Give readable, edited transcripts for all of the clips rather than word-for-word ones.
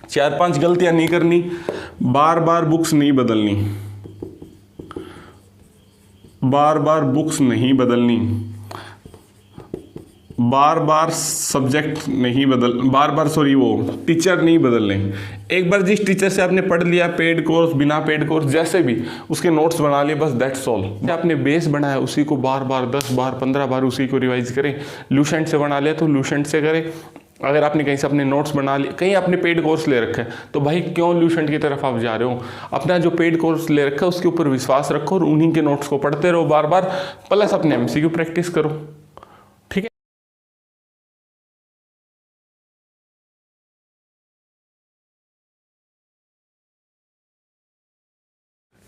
4-5 गलतियां नहीं करनी, बार बार बुक्स नहीं बदलनी, बार बार बुक्स नहीं बदलनी, बार बार सब्जेक्ट नहीं टीचर नहीं बदलने। एक बार जिस टीचर से आपने पढ़ लिया, पेड कोर्स, बिना पेड कोर्स, जैसे भी, उसके नोट्स बना लिए, बस दैट्स ऑल। आपने बेस बनाया उसी को बार बार 10 बार 15 बार उसी को रिवाइज करें। लूसेंट से बना लिया तो लूसेंट से करें। अगर आपने कहीं से अपने नोट्स बना लिए, कहीं आपने पेड कोर्स ले रखा है, तो भाई क्यों लूसेंट की तरफ आप जा रहे हो? अपना जो पेड कोर्स ले रखा है उसके ऊपर विश्वास रखो और उन्हीं के नोट्स को पढ़ते रहो बार बार, प्लस अपने एमसीक्यू प्रैक्टिस करो। ठीक है।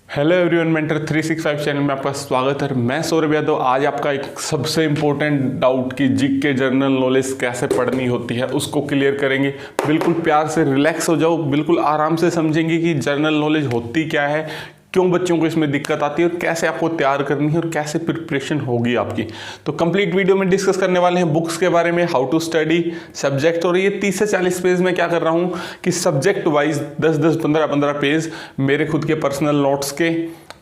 हेलो एवरीवन, मेंटर 365 चैनल में आपका स्वागत है। मैं सौरभ यादव। आज आपका एक सबसे इंपॉर्टेंट डाउट कि जीके के जनरल नॉलेज कैसे पढ़नी होती है उसको क्लियर करेंगे। बिल्कुल प्यार से रिलैक्स हो जाओ, बिल्कुल आराम से समझेंगे कि जनरल नॉलेज होती क्या है, क्यों बच्चों को इसमें दिक्कत आती है और कैसे आपको तैयार करनी है और कैसे प्रिपरेशन होगी आपकी। तो कंप्लीट वीडियो में डिस्कस करने वाले हैं बुक्स के बारे में, हाउ टू स्टडी सब्जेक्ट। और ये 30 से 40 पेज में क्या कर रहा हूँ कि सब्जेक्ट वाइज 10-10, 15-15 पेज मेरे खुद के पर्सनल नोट्स के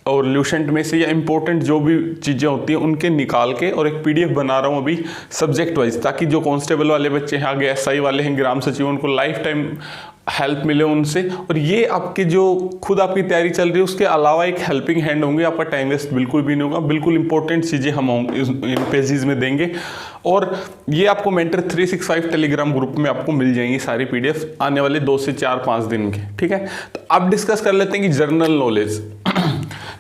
और लूसेंट में से या इंपॉर्टेंट जो भी चीज़ें होती हैं उनके निकाल के और एक पीडीएफ बना रहा हूँ अभी सब्जेक्ट वाइज, ताकि जो कांस्टेबल वाले बच्चे हैं, आगे एसआई वाले हैं, ग्राम सचिव, उनको लाइफ टाइम हेल्प मिले उनसे। और ये आपके जो खुद आपकी तैयारी चल रही है उसके अलावा एक हेल्पिंग हैंड होंगे। आपका टाइम वेस्ट बिल्कुल भी नहीं होगा। बिल्कुल इंपॉर्टेंट चीज़ें हम इन पेजेस में देंगे और ये आपको मेंटर 365 टेलीग्राम ग्रुप में आपको मिल जाएंगी सारी पीडीएफ आने वाले 2 से 4-5 दिन के। ठीक है, तो अब डिस्कस कर लेते हैं कि जर्नल नॉलेज।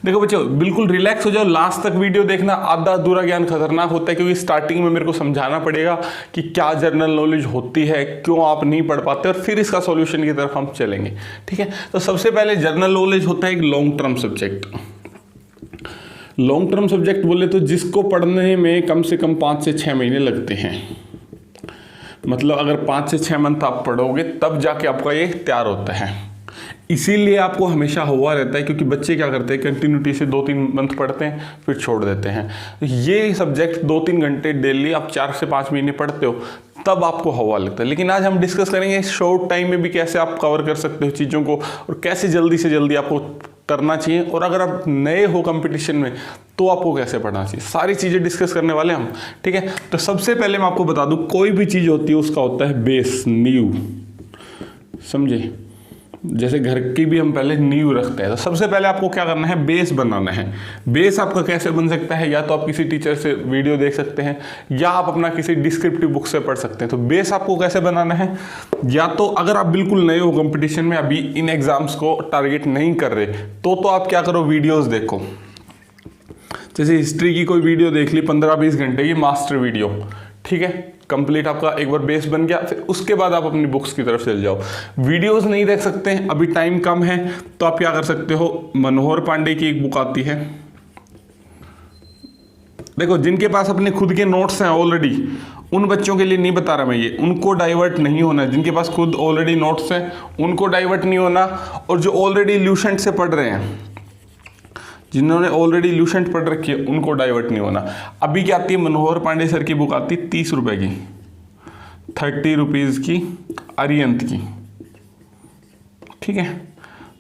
देखो बच्चों, बिल्कुल रिलैक्स हो जाओ, लास्ट तक वीडियो देखना। आधा अधूरा ज्ञान खतरनाक होता है, क्योंकि स्टार्टिंग में मेरे को समझाना पड़ेगा कि क्या जर्नल नॉलेज होती है, क्यों आप नहीं पढ़ पाते, और फिर इसका सॉल्यूशन की तरफ हम चलेंगे। ठीक है, तो सबसे पहले जर्नल नॉलेज होता है एक long term subject. Long term subject बोले तो जिसको पढ़ने में कम से कम 5 से 6 महीने लगते हैं। मतलब अगर 5 से 6 मंथ आप पढ़ोगे तब जाके आपका ये तैयार होता है। इसीलिए आपको हमेशा हुआ रहता है, क्योंकि बच्चे क्या करते हैं, कंटिन्यूटी से 2-3 मंथ पढ़ते हैं फिर छोड़ देते हैं। तो ये सब्जेक्ट 2-3 घंटे डेली आप 4 से 5 महीने पढ़ते हो तब आपको हवा लगता है। लेकिन आज हम डिस्कस करेंगे शॉर्ट टाइम में भी कैसे आप कवर कर सकते हो चीज़ों को और कैसे जल्दी से जल्दी आपको करना चाहिए, और अगर आप नए हो कंपटीशन में तो आपको कैसे पढ़ना चाहिए, सारी चीज़ें डिस्कस करने वाले हम। ठीक है, तो सबसे पहले मैं आपको बता दूं, कोई भी चीज़ होती है उसका होता है बेस, नींव। समझे? जैसे घर की भी हम पहले नींव रखते हैं, तो सबसे पहले आपको क्या करना है, बेस बनाना है। बेस आपका कैसे बन सकता है, या तो आप किसी टीचर से वीडियो देख सकते हैं या आप अपना किसी डिस्क्रिप्टिव बुक से पढ़ सकते हैं। तो बेस आपको कैसे बनाना है, या तो अगर आप बिल्कुल नए हो कंपटीशन में, अभी इन एग्जाम्स को टारगेट नहीं कर रहे, तो आप क्या करो, वीडियोज देखो। जैसे हिस्ट्री की कोई वीडियो देख ली 15-20 घंटे की मास्टर वीडियो, ठीक है, कंप्लीट आपका एक बार बेस बन गया। फिर उसके बाद आप अपनी बुक्स की तरफ चले जाओ। वीडियोस नहीं देख सकते हैं, अभी टाइम कम है, तो आप क्या कर सकते हो, मनोहर पांडे की एक बुक आती है। देखो, जिनके पास अपने खुद के नोट्स हैं ऑलरेडी, उन बच्चों के लिए नहीं बता रहा मैं ये, उनको डाइवर्ट नहीं होना है। जिनके पास खुद ऑलरेडी नोट्स हैं उनको डाइवर्ट नहीं होना, और जो ऑलरेडी लूसेंट से पढ़ रहे हैं, जिन्होंने ऑलरेडी लूसेंट पढ़ रखी है, उनको डाइवर्ट नहीं होना। अभी क्या आती है, मनोहर पांडे सर की बुक आती है 30 रुपए की, 30 रुपीज़ की, अरियंत की। ठीक है,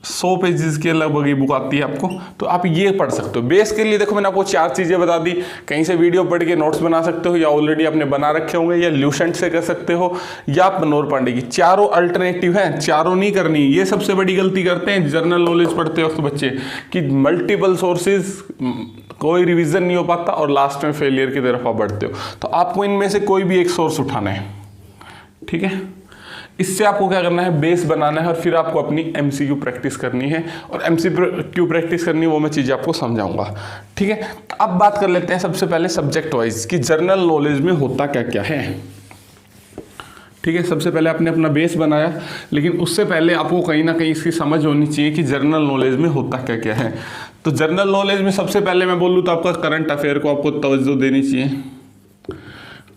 100 पेजेस के लगभग ये बुक आती है आपको, तो आप ये पढ़ सकते हो। बेस के लिए देखो मैंने आपको 4 चीज़ें बता दी। कहीं से वीडियो पढ़ के नोट्स बना सकते हो, या ऑलरेडी आपने बना रखे होंगे, या लूसेंट से कर सकते हो, या आप मनोहर पांडे की। चारों अल्टरनेटिव हैं, चारों नहीं करनी। ये सबसे बड़ी गलती करते हैं जर्नल नॉलेज पढ़ते वक्त बच्चे, कि मल्टीपल सोर्सेज, कोई रिविजन नहीं हो पाता और लास्ट में फेलियर की तरफ आप बढ़ते हो। तो आपको इनमें से कोई भी एक सोर्स उठाना है। ठीक है, इससे आपको क्या करना है, बेस बनाना है, और फिर आपको अपनी एमसीक्यू प्रैक्टिस करनी है। और एमसीक्यू प्रैक्टिस करनी है वो मैं चीज़ें आपको समझाऊंगा। ठीक है, अब बात कर लेते हैं सबसे पहले सब्जेक्ट वाइज कि जर्नल नॉलेज में होता क्या क्या है। ठीक है, सबसे पहले आपने अपना बेस बनाया, लेकिन उससे पहले आपको कहीं ना कहीं इसकी समझ होनी चाहिए कि जर्नल नॉलेज में होता क्या क्या है। तो जर्नल नॉलेज में सबसे पहले मैं बोलूँ तो आपका करंट अफेयर को आपको तवज्जो देनी चाहिए।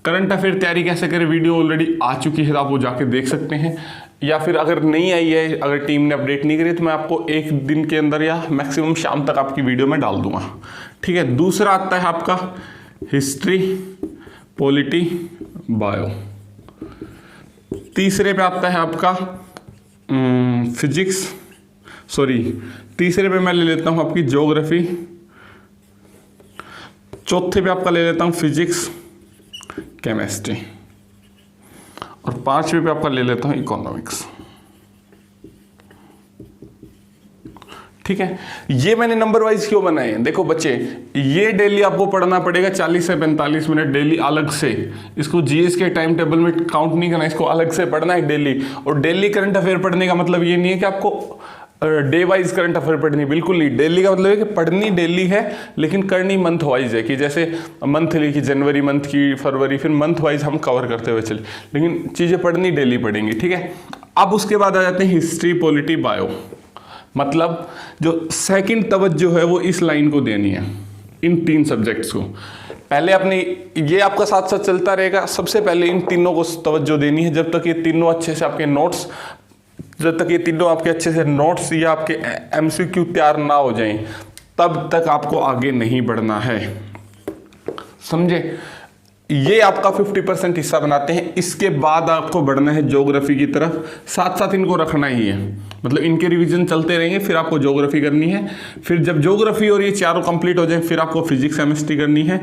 करंट अफेयर तैयारी कैसे करें, वीडियो ऑलरेडी आ चुकी है, आप वो जाके देख सकते हैं, या फिर अगर नहीं आई है, अगर टीम ने अपडेट नहीं करी, तो मैं आपको एक दिन के अंदर या मैक्सिमम शाम तक आपकी वीडियो में डाल दूंगा। ठीक है, दूसरा आता है आपका हिस्ट्री, पॉलिटी, बायो। तीसरे पे आता है आपका फिजिक्स, सॉरी तीसरे पे मैं ले लेता हूँ आपकी ज्योग्राफी, चौथे पे आपका ले लेता हूँ फिजिक्स केमिस्ट्री, और पांचवे पे आपका ले लेता हूँ इकोनॉमिक्स। ठीक है, ये मैंने नंबर वाइज क्यों बनाए हैं? देखो बच्चे, ये डेली आपको पढ़ना पड़ेगा 40 से 45 मिनट डेली अलग से। इसको जीएस के टाइम टेबल में काउंट नहीं करना, इसको अलग से पढ़ना है डेली। और डेली करंट अफेयर पढ़ने का मतलब ये नहीं है कि आपको डे वाइज करंट अफेयर पढ़नी, बिल्कुल नहीं। डेली का मतलब है कि पढ़नी डेली है, लेकिन करनी मंथ वाइज है, कि जैसे मंथली की जनवरी मंथ की, फरवरी, फिर मंथ वाइज हम कवर करते हुए चले, लेकिन चीज़ें पढ़नी डेली पढ़ेंगी। ठीक है, अब उसके बाद आ जाते हैं हिस्ट्री, पॉलिटी, बायो। मतलब जो सेकंड तवज्जो है वो इस लाइन को देनी है, इन तीन सब्जेक्ट्स को। पहले अपने ये आपका साथ साथ चलता रहेगा, सबसे पहले इन तीनों को तवज्जो देनी है। जब तक ये तीनों अच्छे से आपके नोट्स, जब तक ये तीनों आपके अच्छे से नोट्स या आपके एमसीक्यू तैयार ना हो जाएं, तब तक आपको आगे नहीं बढ़ना है, समझे? ये आपका 50% हिस्सा बनाते हैं। इसके बाद आपको बढ़ना है ज्योग्राफी की तरफ, साथ साथ इनको रखना ही है, मतलब इनके रिवीजन चलते रहेंगे। फिर आपको ज्योग्राफी करनी है, फिर जब ज्योग्राफी और ये चारों कंप्लीट हो जाए, फिर आपको फिजिक्स केमिस्ट्री करनी है,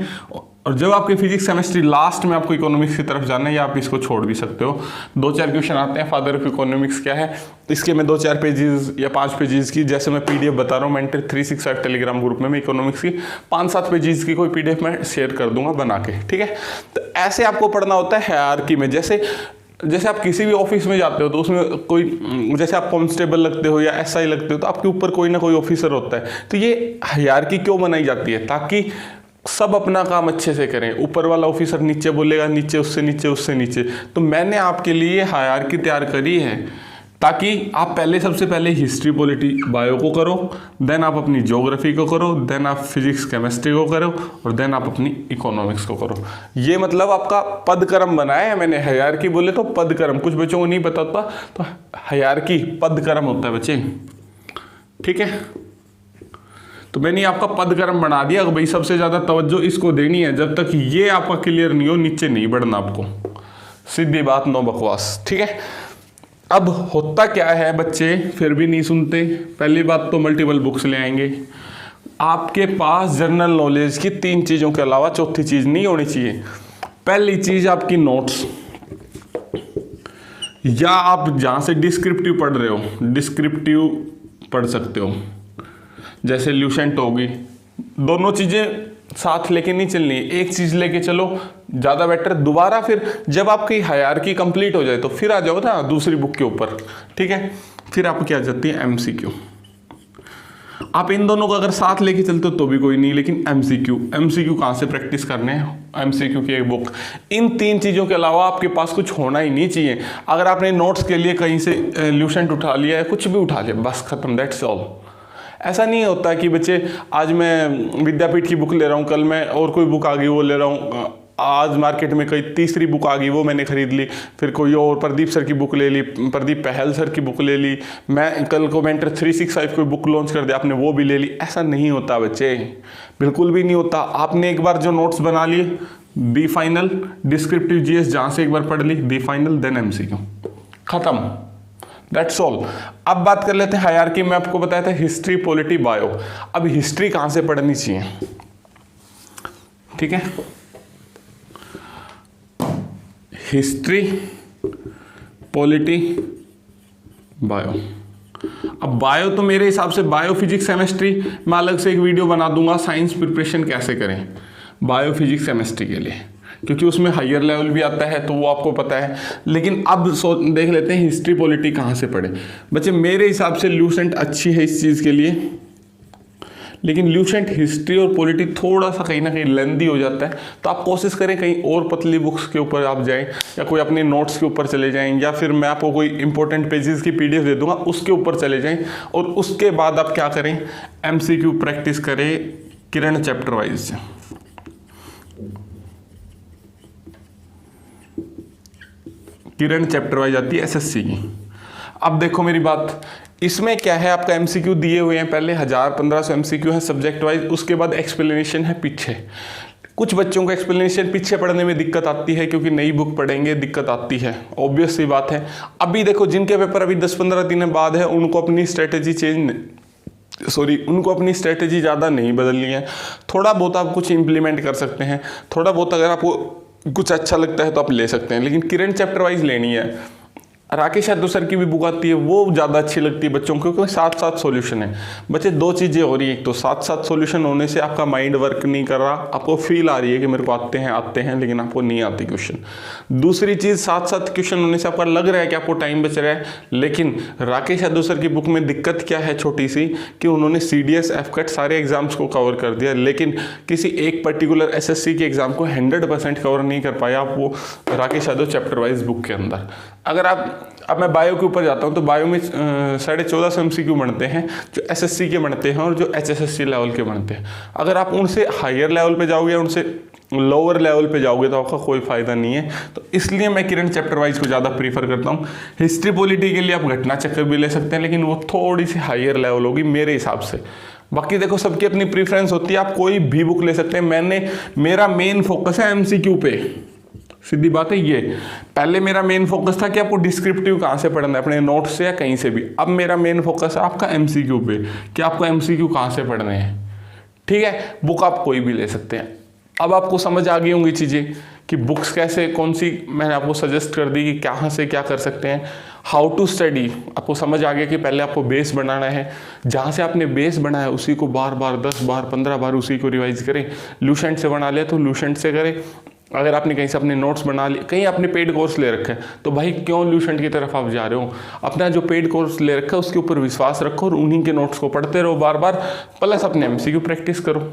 और जब आपकी फिजिक्स केमिस्ट्री लास्ट में आपको इकोनॉमिक्स की तरफ जाना है, या आप इसको छोड़ भी सकते हो। 2-4 क्वेश्चन आते हैं, फादर ऑफ इकोनॉमिक्स क्या है, इसके मैं 2-4 पेजेस या 5 पेजेस की, जैसे मैं पीडीएफ बता रहा हूँ, मेंटर 365 टेलीग्राम ग्रुप में मैं इकोनॉमिक्स की 5-7 पेजेस की कोई पीडीएफ मैं शेयर कर दूंगा बना के। ठीक है, तो ऐसे आपको पढ़ना होता है हायरार्की में। जैसे आप किसी भी ऑफिस में जाते हो तो उसमें कोई, जैसे आप कांस्टेबल लगते हो या एसआई लगते हो, तो आपके ऊपर कोई ना कोई ऑफिसर होता है। तो ये हायरार्की क्यों बनाई जाती है? ताकि सब अपना काम अच्छे से करें। ऊपर वाला ऑफिसर नीचे बोलेगा, नीचे उससे नीचे, उससे नीचे। तो मैंने आपके लिए हायरार्की तैयार करी है ताकि आप पहले, सबसे पहले हिस्ट्री, पॉलिटी, बायो को करो, देन आप अपनी ज्योग्राफी को करो, देन आप फिजिक्स केमिस्ट्री को करो, और देन आप अपनी इकोनॉमिक्स को करो। ये मतलब आपका पदक्रम बनाया है मैंने। हायरार्की बोले तो पदक्रम, कुछ बच्चों को नहीं पता होता, तो हायरार्की पदक्रम होता है बच्चे। ठीक है, तो मैंने आपका पदक्रम बना दिया कि भाई सबसे ज़्यादा तवज्जो इसको देनी है। जब तक ये आपका क्लियर नहीं हो, नीचे नहीं बढ़ना आपको, सीधी बात, नो बकवास। ठीक है, अब होता क्या है बच्चे, फिर भी नहीं सुनते। पहली बात तो मल्टीपल बुक्स ले आएंगे। आपके पास जनरल नॉलेज की 3 चीज़ों के अलावा चौथी चीज़ नहीं होनी चाहिए। पहली चीज़ आपकी नोट्स, या आप जहाँ से डिस्क्रिप्टिव पढ़ रहे हो, डिस्क्रिप्टिव पढ़ सकते हो, जैसे ल्यूसेंट होगी। दोनों चीज़ें साथ लेके नहीं चलनी है, एक चीज़ लेके चलो ज़्यादा बेटर। दोबारा फिर जब आपकी हायरार्की कंप्लीट हो जाए तो फिर आ जाओ ना दूसरी बुक के ऊपर। ठीक है, फिर आपकी आ जाती है एमसीक्यू। आप इन दोनों को अगर साथ लेके चलते हो तो भी कोई नहीं, लेकिन एमसीक्यू कहाँ से प्रैक्टिस करने हैं? एमसीक्यू की एक बुक। इन 3 चीज़ों के अलावा आपके पास कुछ होना ही नहीं चाहिए। अगर आपने नोट्स के लिए कहीं से ल्यूसेंट उठा लिया है, कुछ भी उठा लिया, बस खत्म, दैट्स ऑल। ऐसा नहीं होता कि बच्चे आज मैं विद्यापीठ की बुक ले रहा हूँ, कल मैं और कोई बुक आ गई वो ले रहा हूँ, आज मार्केट में कोई तीसरी बुक आ गई वो मैंने खरीद ली, फिर कोई और प्रदीप सर की बुक ले ली, प्रदीप पहल सर की बुक ले ली, मैं कल को मेंटर 365 कोई बुक लॉन्च कर दिया, आपने वो भी ले ली। ऐसा नहीं होता बच्चे, बिल्कुल भी नहीं होता। आपने एक बार जो नोट्स बना लिए, बी फाइनल, डिस्क्रिप्टिव जीएस जहाँ से एक बार पढ़ ली, बी फाइनल, देन एमसीक्यू, खत्म, दैट्स ऑल। अब बात कर लेते हैं हायरार्की में। आपको बताया था हिस्ट्री, पॉलिटी, बायो। अब हिस्ट्री कहाँ से पढ़नी चाहिए? ठीक है, हिस्ट्री, पॉलिटी, बायो। अब बायो तो मेरे हिसाब से बायो, फिजिक्स, केमिस्ट्री मैं अलग से एक वीडियो बना दूंगा, साइंस प्रिपरेशन कैसे करें बायो, फिजिक्स, केमिस्ट्री के लिए, क्योंकि उसमें हायर लेवल भी आता है तो वो आपको पता है। लेकिन अब देख लेते हैं हिस्ट्री, पॉलिटी कहाँ से पढ़े। बच्चे मेरे हिसाब से ल्यूसेंट अच्छी है इस चीज़ के लिए, लेकिन ल्यूसेंट हिस्ट्री और पॉलिटी थोड़ा सा कहीं ना कहीं लेंदी हो जाता है। तो आप कोशिश करें कहीं और पतली बुक्स के ऊपर आप जाएं, या कोई अपने नोट्स के ऊपर चले जाएं, या फिर मैं आपको कोई इंपॉर्टेंट पेजेस की पीडीएफ दे दूंगा, उसके ऊपर चले जाएं। और उसके बाद आप क्या करें, एमसीक्यू प्रैक्टिस करें किरण चैप्टर वाइज। किरण चैप्टर वाइज आती है एसएससी की। अब देखो मेरी बात, इसमें क्या है, आपका एमसीक्यू दिए हुए हैं, पहले 1000-1500 एमसीक्यू है सब्जेक्ट वाइज, उसके बाद एक्सप्लेनेशन है पीछे। कुछ बच्चों को एक्सप्लेनेशन पीछे पढ़ने में दिक्कत आती है क्योंकि नई बुक पढ़ेंगे, दिक्कत आती है, ऑब्वियस सी बात है। अभी देखो जिनके पेपर अभी 10-15 दिन बाद है उनको अपनी स्ट्रेटेजी उनको अपनी स्ट्रेटेजी ज़्यादा नहीं बदलनी है। थोड़ा बहुत आप कुछ इंप्लीमेंट कर सकते हैं, थोड़ा बहुत अगर आपको कुछ अच्छा लगता है तो आप ले सकते हैं, लेकिन करंट चैप्टर वाइज लेनी है। राकेश यादव सर की भी बुक आती है, वो ज़्यादा अच्छी लगती है बच्चों को क्योंकि साथ साथ सॉल्यूशन है। बच्चे दो चीज़ें हो रही है, एक तो साथ साथ सॉल्यूशन होने से आपका माइंड वर्क नहीं कर रहा, आपको फील आ रही है कि मेरे को आते हैं लेकिन आपको नहीं आती क्वेश्चन। दूसरी चीज़ साथ साथ क्वेश्चन होने से आपका लग रहा है कि आपको टाइम बच रहा है, लेकिन राकेश यादव सर की बुक में दिक्कत क्या है छोटी सी कि उन्होंने CDS FCAT सारे एग्जाम्स को कवर कर दिया, लेकिन किसी एक पर्टिकुलर SSC के एग्जाम को 100% कवर नहीं कर पाया आप वो Rakesh Yadav chapter wise book के अंदर। अगर अब मैं बायो के ऊपर जाता हूँ तो बायो में 1450 MCQ बनते हैं जो SSC के बनते हैं और जो HSSC लेवल के बनते हैं। अगर आप उनसे हायर लेवल पे जाओगे या उनसे लोअर लेवल पे जाओगे तो आपका कोई फ़ायदा नहीं है। तो इसलिए मैं करंट चैप्टर वाइज को ज़्यादा प्रीफर करता हूँ। हिस्ट्री पॉलिटी के लिए आप घटना चक्र भी ले सकते हैं, लेकिन वो थोड़ी सी हायर लेवल होगी मेरे हिसाब से। बाकी देखो सबकी अपनी प्रीफरेंस होती है, आप कोई भी बुक ले सकते हैं। मेरा मेन फोकस है MCQ पे, सीधी बात है ये। पहले मेरा मेन फोकस था कि आपको डिस्क्रिप्टिव कहाँ से पढ़ना है, अपने नोट्स से या कहीं से भी। अब मेरा मेन फोकस है आपका MCQ पे कि आपको MCQ कहाँ से पढ़ने हैं। ठीक है, बुक आप कोई भी ले सकते हैं। अब आपको समझ आ गई होंगी चीज़ें कि बुक्स कैसे, कौन सी मैंने आपको सजेस्ट कर दी कि कहाँ से क्या कर सकते हैं। हाउ टू स्टडी आपको समझ आ गया कि पहले आपको बेस बनाना है, जहाँ से आपने बेस बनाया उसी को बार बार 10 बार 15 बार उसी को रिवाइज करें। लूसेंट से बना लिया तो लूसेंट से करें। अगर आपने कहीं से अपने नोट्स बना लिए, कहीं आपने पेड कोर्स ले रखा है तो भाई क्यों लूसेंट की तरफ आप जा रहे हो, अपना जो पेड कोर्स ले रखा है उसके ऊपर विश्वास रखो और उन्हीं के नोट्स को पढ़ते रहो बार बार, प्लस अपने MCQ प्रैक्टिस करो।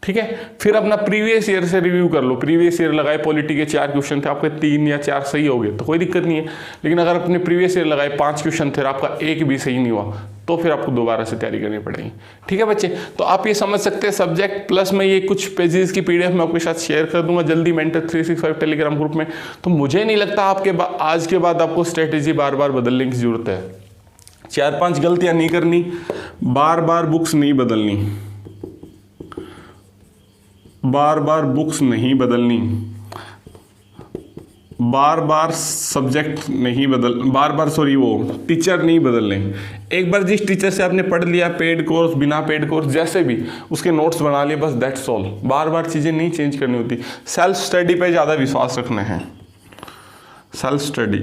ठीक है, फिर अपना प्रीवियस ईयर से रिव्यू कर लो। प्रीवियस ईयर लगाए पॉलिटी के 4 क्वेश्चन थे, आपके 3 या 4 सही हो गए तो कोई दिक्कत नहीं है, लेकिन अगर अपने प्रीवियस ईयर लगाए 5 क्वेश्चन थे और आपका एक भी सही नहीं हुआ तो फिर आपको दोबारा से तैयारी करनी पड़ेगी। ठीक है बच्चे, तो आप ये समझ सकते हैं सब्जेक्ट प्लस में ये कुछ पेजेस की PDF मैं आपके साथ शेयर कर दूंगा जल्दी मेंटर 365 टेलीग्राम ग्रुप में। तो मुझे नहीं लगता आज के बाद आपको स्ट्रेटेजी बार बार बदलने की जरूरत है। 4-5 गलतियां नहीं करनी, बार बार बुक्स नहीं बदलनी, बार बार बुक्स नहीं बदलनी, बार बार सब्जेक्ट नहीं टीचर नहीं बदलने। एक बार जिस टीचर से आपने पढ़ लिया, पेड कोर्स बिना पेड कोर्स जैसे भी, उसके नोट्स बना लिए बस, दैट्स ऑल। बार बार चीज़ें नहीं चेंज करनी होती। सेल्फ स्टडी पे ज़्यादा विश्वास रखना है, सेल्फ स्टडी।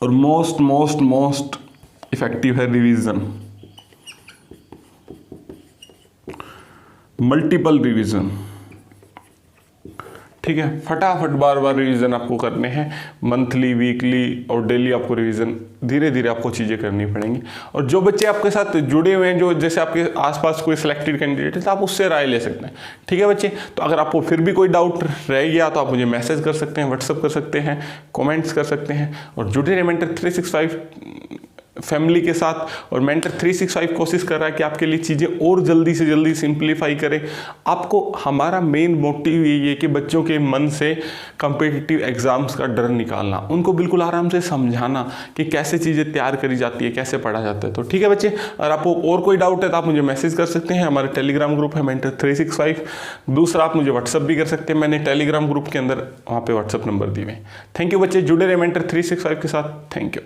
और मोस्ट इफेक्टिव है रिवीजन, मल्टीपल रिवीजन। ठीक है, फटाफट बार बार रिवीजन आपको करने हैं, मंथली, वीकली और डेली आपको रिवीजन धीरे धीरे आपको चीज़ें करनी पड़ेंगी। और जो बच्चे आपके साथ जुड़े हुए हैं, जो जैसे आपके आसपास कोई सिलेक्टेड कैंडिडेट है तो आप उससे राय ले सकते हैं। ठीक है बच्चे, तो अगर आपको फिर भी कोई डाउट रह गया तो आप मुझे मैसेज कर सकते हैं, व्हाट्सअप कर सकते हैं, कमेंट्स कर सकते हैं। और जुड़े रहे मेंटर 365 फैमिली के साथ। और मेंटर 365 कोशिश कर रहा है कि आपके लिए चीज़ें और जल्दी से जल्दी सिंप्लीफाई करें। आपको हमारा मेन मोटिव यही है कि बच्चों के मन से कॉम्पिटिटिव एग्जाम्स का डर निकालना, उनको बिल्कुल आराम से समझाना कि कैसे चीज़ें तैयार करी जाती है, कैसे पढ़ा जाता है। तो ठीक है बच्चे, अगर आपको और कोई डाउट है तो आप मुझे मैसेज कर सकते हैं। हमारे टेलीग्राम ग्रुप है मेंटर 365। दूसरा आप मुझे व्हाट्सअप भी कर सकते हैं, मैंने टेलीग्राम ग्रुप के अंदर वहाँ पे व्हाट्सअप नंबर दिए हैं। थैंक यू बच्चे, जुड़े रहे मेंटर 365 के साथ। Thank you.